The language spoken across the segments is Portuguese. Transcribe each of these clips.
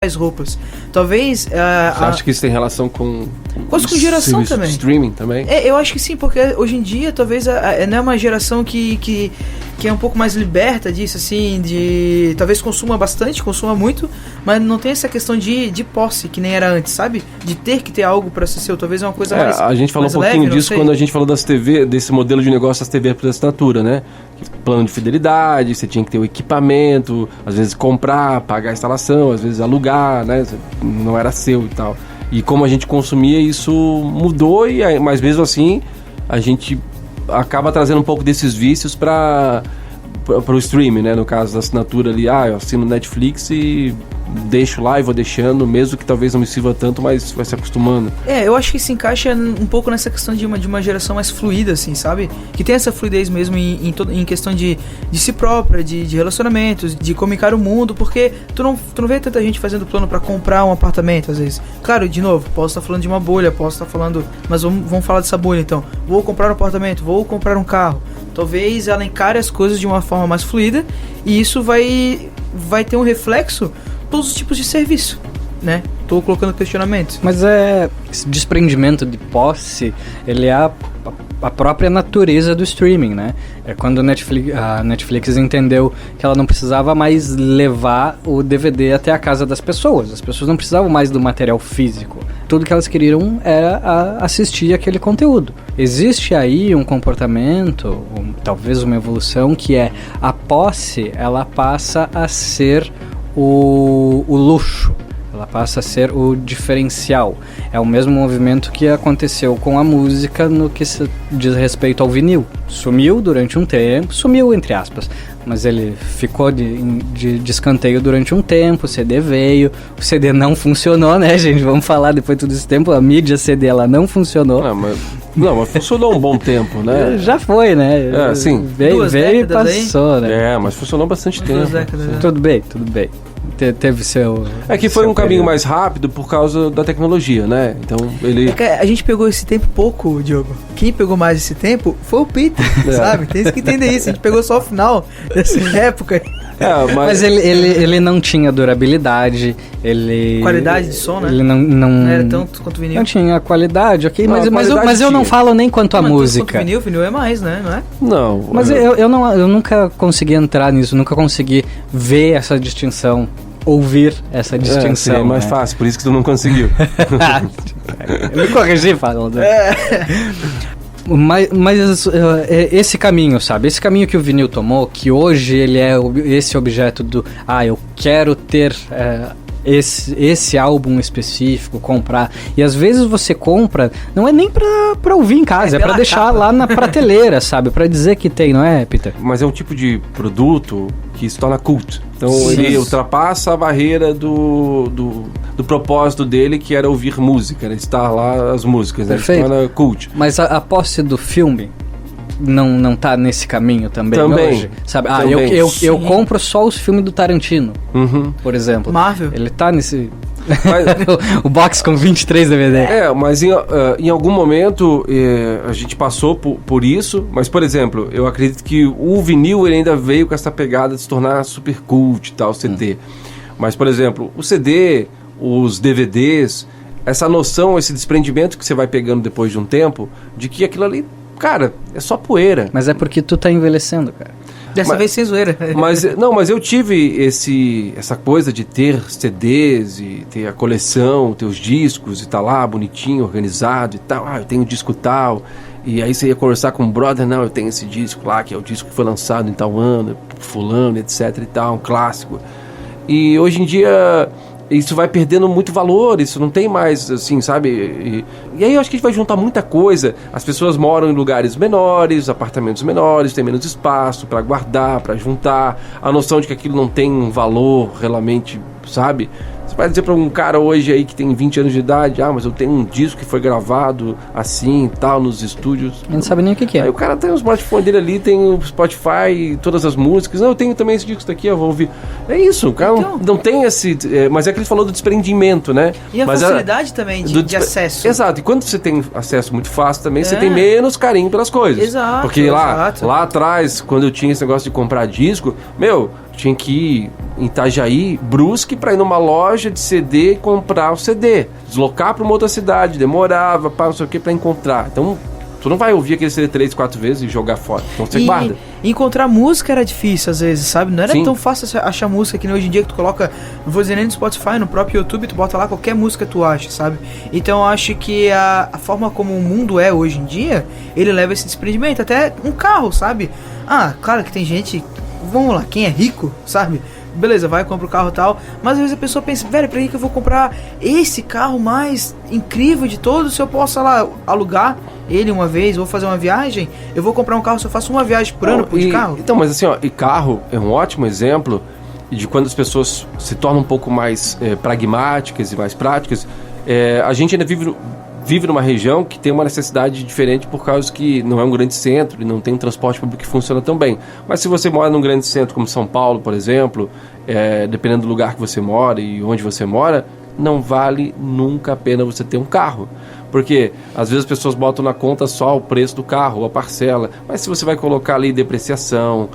as roupas. Talvez... Você acha que isso tem relação com geração também. Streaming também? Eu acho que sim, porque hoje em dia talvez não é uma geração que é um pouco mais liberta disso, assim, de... Talvez consuma bastante, consuma muito, mas não tem essa questão de posse, que nem era antes, sabe? De ter que ter algo pra ser seu, talvez é uma coisa mais... A gente falou um pouquinho leve, disso quando a gente falou das TV, desse modelo de negócio das TV por assinatura, né? Plano de fidelidade, você tinha que ter o equipamento, às vezes comprar, pagar a instalação, às vezes alugar, né? Não era seu e tal. E como a gente consumia, isso mudou, mas mesmo assim a gente acaba trazendo um pouco desses vícios para o streaming, né? No caso da assinatura ali, eu assino Netflix e deixo lá e vou deixando, mesmo que talvez não me sirva tanto, mas vai se acostumando. Eu acho que se encaixa um pouco nessa questão de uma geração mais fluida, assim, sabe? Que tem essa fluidez mesmo em questão de si própria, de relacionamentos, de como encara o mundo, porque tu não vê tanta gente fazendo plano pra comprar um apartamento, às vezes. Claro, de novo, posso estar falando de uma bolha, posso estar falando... Mas vamos falar dessa bolha, então. Vou comprar um apartamento, vou comprar um carro. Talvez ela encare as coisas de uma forma mais fluida e isso vai ter um reflexo todos os tipos de serviço, né? Tô colocando questionamentos. Mas esse desprendimento de posse, ele é a própria natureza do streaming, né? É quando a Netflix entendeu que ela não precisava mais levar o DVD até a casa das pessoas. As pessoas não precisavam mais do material físico. Tudo que elas queriam era assistir aquele conteúdo. Existe aí um comportamento, talvez uma evolução, que é a posse, ela passa a ser o luxo, ela passa a ser o diferencial. É o mesmo movimento que aconteceu com a música no que se diz respeito ao vinil. Sumiu durante um tempo, sumiu entre aspas, mas ele ficou de escanteio durante um tempo, o CD veio, o CD não funcionou, né, gente? Vamos falar depois de todo esse tempo, a mídia CD ela não funcionou. Mas funcionou um bom tempo, né? Já foi, né? Sim. Veio e passou, aí? né? Mas funcionou bastante tempo. Tudo bem. Teve seu... que foi um caminho mais rápido por causa da tecnologia, né? Então ele... a gente pegou esse tempo pouco, Diogo. Quem pegou mais esse tempo foi o Peter, sabe? Tem que entender isso. A gente pegou só o final dessa época. Mas ele não tinha durabilidade, qualidade de som, né? Ele não era tanto quanto o vinil. Não tinha qualidade, ok? Mas eu não falo nem quanto a música. Quanto vinil é mais, né? Não é? Não. Mas eu nunca consegui entrar nisso, nunca consegui ver essa distinção, ouvir essa distinção. É mais fácil, por isso que tu não conseguiu. Eu me corrigi falando. Mas esse caminho, sabe? Esse caminho que o vinil tomou, que hoje ele é esse objeto do... eu quero ter esse álbum específico, comprar. E às vezes você compra, não é nem pra ouvir em casa, é pra deixar capa lá na prateleira, sabe? Pra dizer que tem, não é, Peter? Mas é um tipo de produto que se torna cult. Então ele ultrapassa a barreira do propósito dele, que era ouvir música, era estar lá as músicas, né? Ele se torna cult. Mas a posse do filme não tá nesse caminho também hoje? Sabe? Eu compro só os filmes do Tarantino, por exemplo. Marvel. Ele tá nesse... o box com 23 DVD. Mas em algum momento a gente passou por isso, mas por exemplo, eu acredito que o vinil ele ainda veio com essa pegada de se tornar super cult e tal, CD. Mas por exemplo, o CD, os DVDs, essa noção, esse desprendimento que você vai pegando depois de um tempo, de que aquilo ali, é só poeira. Mas é porque tu tá envelhecendo, cara. Dessa vez sem zoeira. Mas eu tive essa coisa de ter CDs e ter a coleção, ter os discos e tá lá bonitinho, organizado e tal. Eu tenho um disco tal. E aí você ia conversar com um brother, não, eu tenho esse disco lá, que é o disco que foi lançado em tal ano, fulano, etc e tal, um clássico. E hoje em dia isso vai perdendo muito valor, isso não tem mais, assim, sabe? E aí eu acho que a gente vai juntar muita coisa. As pessoas moram em lugares menores, apartamentos menores, tem menos espaço para guardar, para juntar. A noção de que aquilo não tem um valor realmente, sabe? Você vai dizer para um cara hoje aí que tem 20 anos de idade, mas eu tenho um disco que foi gravado assim e tal, nos estúdios. Ele não sabe nem o que é. Aí o cara tem o smartphone dele ali, tem o Spotify, todas as músicas. Não, eu tenho também esse disco daqui, eu vou ouvir. É isso, o cara não tem esse... mas é que ele falou do desprendimento, né? E a facilidade também de acesso. Exato, e quando você tem acesso muito fácil também, você tem menos carinho pelas coisas. Exato. Porque lá atrás, quando eu tinha esse negócio de comprar disco, tinha que ir em Itajaí, Brusque, para ir numa loja de CD e comprar o CD. Deslocar para uma outra cidade, demorava, não sei o que, para encontrar. Então, tu não vai ouvir aquele CD 3, 4 vezes e jogar fora. Então você guarda. Encontrar música era difícil às vezes, sabe? Não era Sim. tão fácil achar música que nem hoje em dia que tu coloca, não vou dizer nem no Spotify, no próprio YouTube, tu bota lá qualquer música que tu acha, sabe? Então eu acho que a forma como o mundo é hoje em dia, ele leva esse desprendimento. Até um carro, sabe? Ah, claro que tem gente, vamos lá, quem é rico, sabe? Beleza, vai, compra o carro e tal. Mas às vezes a pessoa pensa, velho, pra que eu vou comprar esse carro mais incrível de todos se eu posso, sei lá, alugar ele uma vez, vou fazer uma viagem, eu vou comprar um carro, se eu faço uma viagem por ano de carro. Então, mas assim, ó, e carro é um ótimo exemplo de quando as pessoas se tornam um pouco mais pragmáticas e mais práticas. A gente ainda vive numa região que tem uma necessidade diferente por causa que não é um grande centro e não tem um transporte público que funciona tão bem. Mas se você mora num grande centro como São Paulo, por exemplo, dependendo do lugar que você mora e onde você mora, não vale nunca a pena você ter um carro. Porque às vezes as pessoas botam na conta só o preço do carro, a parcela, mas se você vai colocar ali depreciação,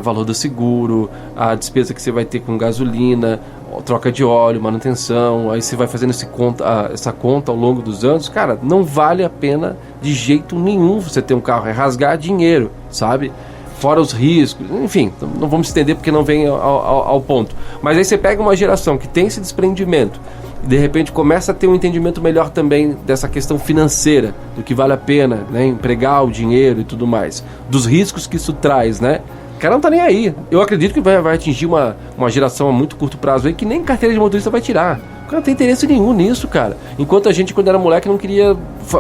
valor do seguro, a despesa que você vai ter com gasolina, troca de óleo, manutenção, aí você vai fazendo essa conta ao longo dos anos, cara, não vale a pena de jeito nenhum você ter um carro, é rasgar dinheiro, sabe? Fora os riscos, enfim, não vamos estender porque não vem ao ponto. Mas aí você pega uma geração que tem esse desprendimento, de repente começa a ter um entendimento melhor também dessa questão financeira, do que vale a pena, né, empregar o dinheiro e tudo mais, dos riscos que isso traz, né? O cara não tá nem aí. Eu acredito que vai atingir uma geração a muito curto prazo aí que nem carteira de motorista vai tirar. O cara não tem interesse nenhum nisso, cara. Enquanto a gente, quando era moleque, não queria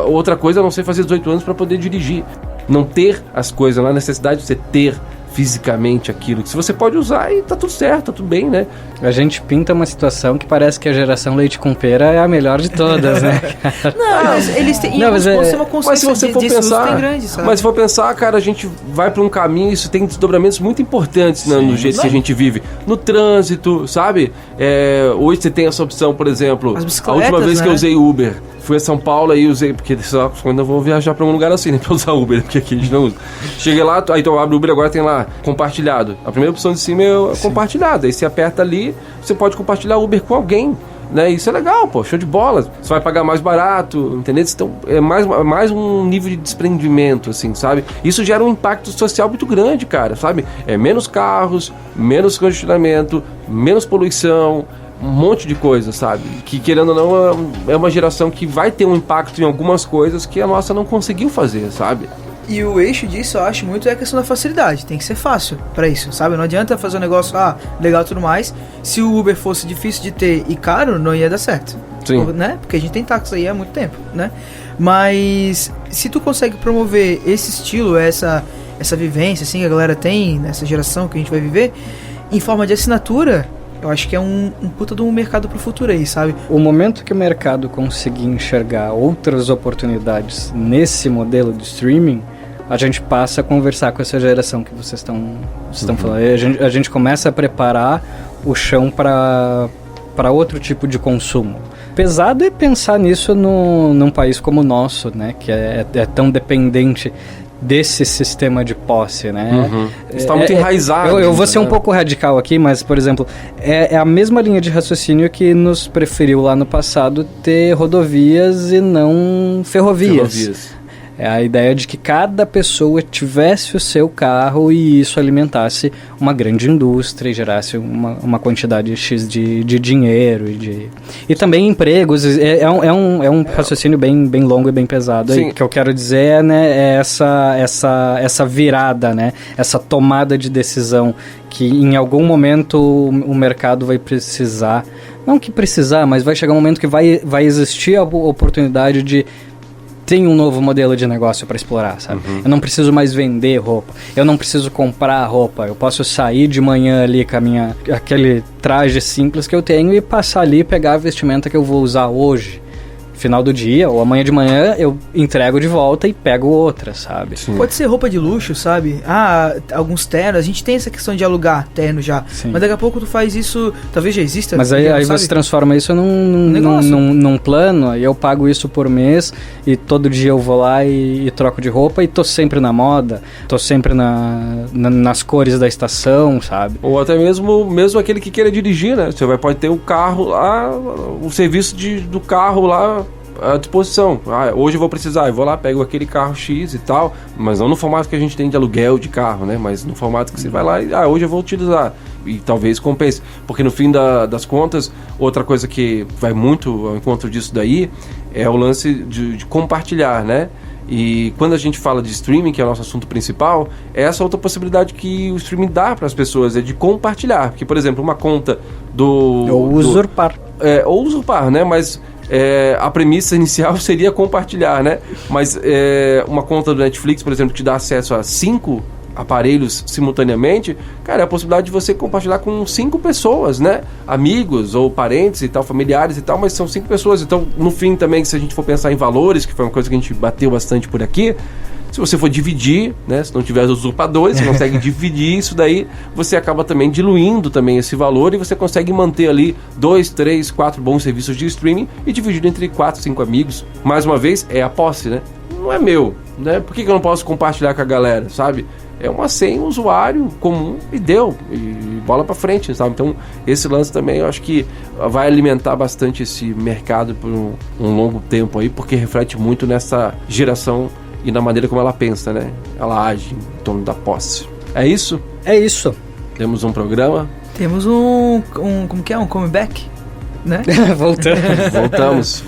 outra coisa a não ser fazer 18 anos para poder dirigir. Não ter as coisas, não há necessidade de você ter fisicamente aquilo, que se você pode usar e tá tudo certo, tá tudo bem, né? A gente pinta uma situação que parece que a geração leite com pera é a melhor de todas, né? Não, mas eles têm uma consciência mas se você for pensar, grande, sabe? Mas se for pensar, cara, a gente vai para um caminho, isso tem desdobramentos muito importantes, né, no jeito que a gente vive, no trânsito, sabe? Hoje você tem essa opção, por exemplo, a última vez que eu usei Uber, fui a São Paulo e usei, porque só quando eu vou viajar para um lugar assim, né, pra usar Uber, porque aqui a gente não usa. Cheguei lá, aí então eu abro o Uber, agora tem lá compartilhado. A primeira opção de cima é compartilhado. Aí você aperta ali, você pode compartilhar Uber com alguém, né? Isso é legal, pô, show de bola. Você vai pagar mais barato, entendeu? Então é mais um nível de desprendimento, assim, sabe? Isso gera um impacto social muito grande, cara, sabe? Menos carros, menos congestionamento, menos poluição, um monte de coisa, sabe? Que, querendo ou não, é uma geração que vai ter um impacto em algumas coisas que a nossa não conseguiu fazer, sabe? E o eixo disso, eu acho muito, é a questão da facilidade. Tem que ser fácil pra isso, sabe? Não adianta fazer um negócio, legal e tudo mais. Se o Uber fosse difícil de ter e caro, não ia dar certo. Sim. Né? Porque a gente tem táxi aí há muito tempo, né? Mas se tu consegue promover esse estilo, essa vivência, assim, que a galera tem nessa geração que a gente vai viver, em forma de assinatura, eu acho que é um puta de um mercado pro futuro aí, sabe? O momento que o mercado conseguir enxergar outras oportunidades nesse modelo de streaming, a gente passa a conversar com essa geração que vocês estão falando. A gente começa a preparar o chão para outro tipo de consumo. Pesado é pensar nisso num país como o nosso, né? Que é tão dependente desse sistema de posse, né? Está muito enraizado. Eu vou ser um pouco radical aqui, mas, por exemplo, é a mesma linha de raciocínio que nos preferiu lá no passado ter rodovias e não ferrovias. É a ideia de que cada pessoa tivesse o seu carro e isso alimentasse uma grande indústria e gerasse uma quantidade X de dinheiro e também empregos. É um raciocínio bem longo e bem pesado. Aí, que eu quero dizer é essa virada, né? Essa tomada de decisão que em algum momento o mercado vai precisar, não que precisar, mas vai chegar um momento que vai existir a oportunidade de tem um novo modelo de negócio para explorar, sabe? Eu não preciso mais vender roupa, eu não preciso comprar roupa, eu posso sair de manhã ali com aquele traje simples que eu tenho e passar ali e pegar a vestimenta que eu vou usar hoje, final do dia, ou amanhã de manhã, eu entrego de volta e pego outra, sabe? Sim. Pode ser roupa de luxo, sabe? Alguns ternos, a gente tem essa questão de alugar terno já. Sim. Mas daqui a pouco tu faz isso, talvez já exista. Mas aí você transforma isso num plano, e eu pago isso por mês, e todo dia eu vou lá e troco de roupa, e tô sempre na moda, tô sempre nas cores da estação, sabe? Ou até mesmo aquele que queira dirigir, né? Você pode ter um carro lá, o serviço do carro lá à disposição. Hoje eu vou precisar, eu vou lá, pego aquele carro X e tal, mas não no formato que a gente tem de aluguel de carro, né? Mas no formato que você vai lá e, hoje eu vou utilizar. E talvez compense. Porque no fim das contas, outra coisa que vai muito ao encontro disso daí é o lance de compartilhar, né? E quando a gente fala de streaming, que é o nosso assunto principal, é essa outra possibilidade que o streaming dá para as pessoas, é de compartilhar. Porque, por exemplo, uma conta Ou usurpar. Ou usurpar, né? Mas a premissa inicial seria compartilhar, né? Mas uma conta do Netflix, por exemplo, que te dá acesso a 5 aparelhos simultaneamente, cara, é a possibilidade de você compartilhar com 5 pessoas, né? Amigos ou parentes e tal, familiares e tal, mas são 5 pessoas. Então, no fim também, se a gente for pensar em valores, que foi uma coisa que a gente bateu bastante por aqui, se você for dividir, né? Se não tiver os usurpadores, você consegue dividir isso daí, você acaba também diluindo também esse valor e você consegue manter ali 2, 3, 4 bons serviços de streaming e dividir entre 4, 5 amigos. Mais uma vez, é a posse, né? Não é meu, né? Por que eu não posso compartilhar com a galera, sabe? É uma senha, usuário comum e deu, e bola pra frente, sabe? Então, esse lance também eu acho que vai alimentar bastante esse mercado por um longo tempo aí, porque reflete muito nessa geração e na maneira como ela pensa, né? Ela age em torno da posse. É isso? É isso. Temos um programa. Temos como que é? Um comeback, né? Voltamos.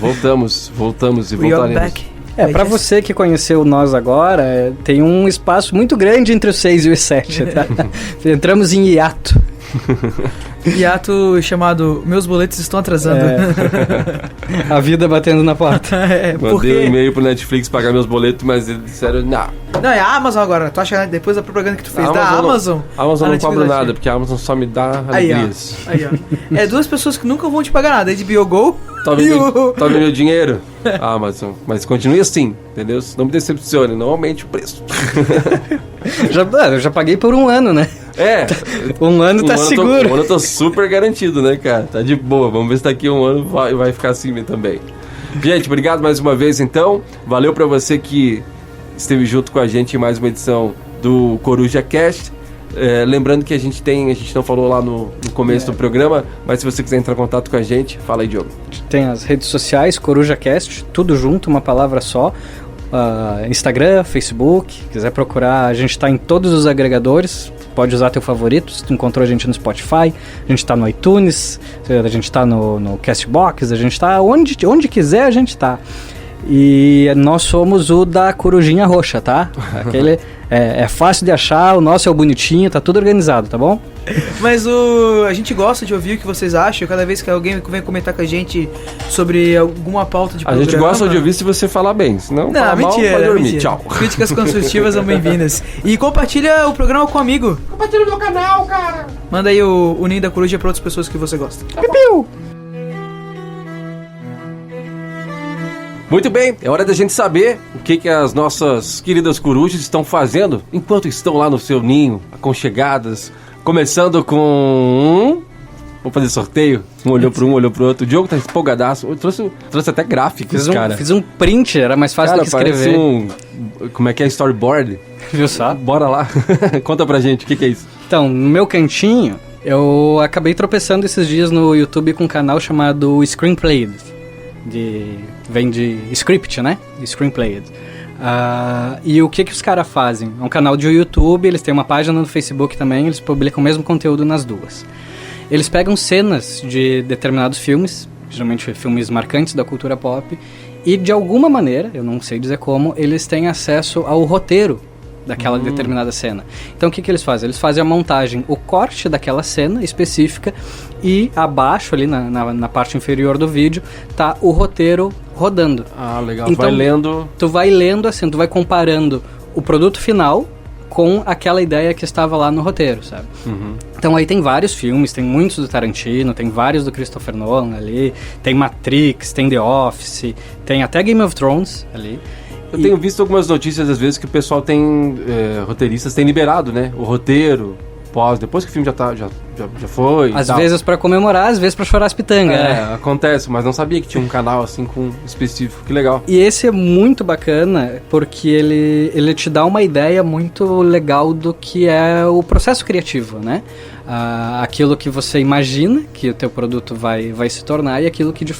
Voltamos e We are voltaremos. back. Pra você que conheceu nós agora, tem um espaço muito grande entre os 6 e os 7, tá? Entramos em hiato. Hiato chamado Meus Boletos Estão Atrasando. A vida batendo na porta. Mandei um e-mail pro Netflix pagar meus boletos, mas eles disseram, não, é a Amazon agora. Tu acha que depois da propaganda que tu fez da Amazon Amazon não cobra nada, porque a Amazon só me dá alegrias. Aí, ó. Duas pessoas que nunca vão te pagar nada. HBO Go Tome meu dinheiro, Amazon. Mas continue assim, entendeu? Não me decepcione, não aumente o preço. Eu já paguei por um ano, né? Um ano tá seguro. Um ano eu tô super garantido, né, cara? Tá de boa. Vamos ver se daqui a um ano vai ficar assim também. Gente, obrigado mais uma vez, então. Valeu pra você que esteve junto com a gente em mais uma edição do Coruja Cast. Lembrando que a gente não falou lá no começo do programa, mas se você quiser entrar em contato com a gente, fala aí, Diogo. Tem as redes sociais, CorujaCast, tudo junto, uma palavra só. Instagram, Facebook, quiser procurar, a gente está em todos os agregadores, pode usar teu favorito. Se tu encontrou a gente no Spotify, a gente está no iTunes, a gente está no Castbox, a gente está onde quiser a gente está. E nós somos o da Corujinha Roxa, tá? Aquele é fácil de achar, o nosso é o bonitinho, tá tudo organizado, tá bom? Mas a gente gosta de ouvir o que vocês acham. Cada vez que alguém vem comentar com a gente sobre alguma pauta de programa. A gente gosta de ouvir se você falar bem, senão não, falar mentira, mal, pode dormir. Mentira. Tchau. Críticas construtivas são bem-vindas. E compartilha o programa com um amigo. Compartilha o meu canal, cara. Manda aí o Ninho da Coruja pra outras pessoas que você gosta. Piu! Muito bem, é hora da gente saber o que as nossas queridas corujas estão fazendo enquanto estão lá no seu ninho, aconchegadas. Começando com... Vamos fazer sorteio? Um olhou para um, olhou pro outro. O Diogo tá empolgadaço. Eu trouxe até gráficos, cara. Fiz um print, era mais fácil do que escrever. Como é que é? Storyboard? Viu só? Bora lá. Conta pra gente, o que é isso? Então, no meu cantinho, eu acabei tropeçando esses dias no YouTube com um canal chamado Screenplayed. Vem de script, né? Screenplayed. E o que os caras fazem? É um canal de YouTube, eles têm uma página no Facebook também, eles publicam o mesmo conteúdo nas duas. Eles pegam cenas de determinados filmes, geralmente filmes marcantes da cultura pop, e de alguma maneira, eu não sei dizer como, eles têm acesso ao roteiro daquela determinada cena. Então o que eles fazem? Eles fazem a montagem, o corte daquela cena específica, e abaixo ali na parte inferior do vídeo tá o roteiro rodando. Legal. Então, vai lendo. Tu vai lendo assim, tu vai comparando o produto final com aquela ideia que estava lá no roteiro, sabe? Então aí tem vários filmes, tem muitos do Tarantino, tem vários do Christopher Nolan ali, tem Matrix, tem The Office, tem até Game of Thrones ali. Eu tenho visto algumas notícias, às vezes, que o pessoal tem, roteiristas têm liberado, né? O roteiro, depois que o filme já foi. Às vezes pra comemorar, às vezes pra chorar as pitangas, né? Acontece, mas não sabia que tinha um canal assim com específico, que legal. E esse é muito bacana porque ele te dá uma ideia muito legal do que é o processo criativo, né? Aquilo que você imagina que o teu produto vai se tornar e aquilo que de